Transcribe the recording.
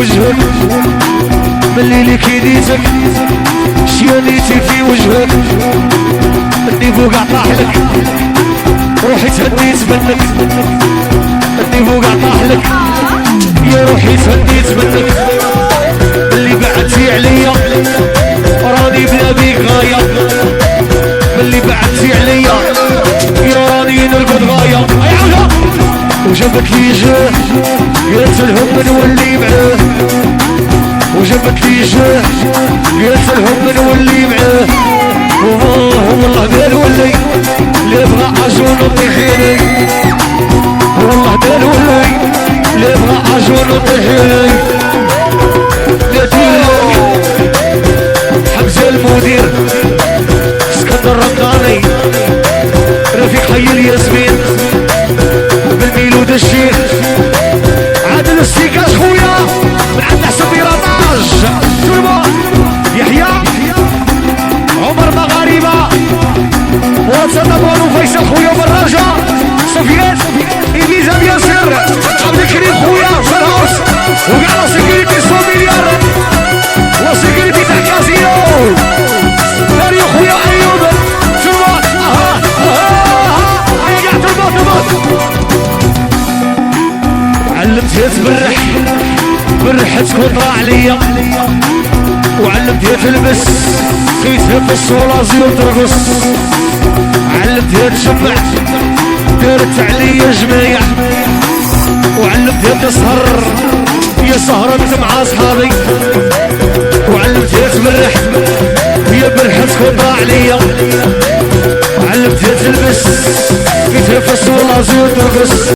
وجهك ملي لي كيديتك شيانيتي في وجهك النيفو قاع طاحلك روحي تهديت منك النيفو قاع طاحلك يا روحي تهديت منك ملي بعدتي عليا راني بلا بيك غاية ملي بعدتي عليا يا راني نرقد غاية وجابت لي جاه قلت لهم نولي معاه وجابت لي جاه قلت لهم نولي معاه والله قال ولي اللي بغى عجون وطيحيني والله قال ولي اللي بغى عجون وطيحيني حمزة المدير اسكندر الرقاني رفيق حي الياسمين بالميلود الشيخ عادل السيكاش خويا من عند حسن بيراطاج تربو يحيى عمر مغاربة واتساب ابوان وفيصل خويا بالرجا سفيان إليزا بياسر عبد الكريم خويا في الهاوس وكاع لا سيكوريتي 100 مليار لا سيكوريتي تاع كازينو داريو خويا ايوب تربو هيا كاع تربو علمتها تبرح برح تكون طلع عليا وعلمتها تلبس خيتها في الصولازي وترقص علمتها تجمع دارت عليا جمايع وعلمتها تسهر يا سهرت مع اصحابي وعلمتها تبرح يا برح تكون طلع عليا وعلمتها تلبس خيتها في الصولازي وترقص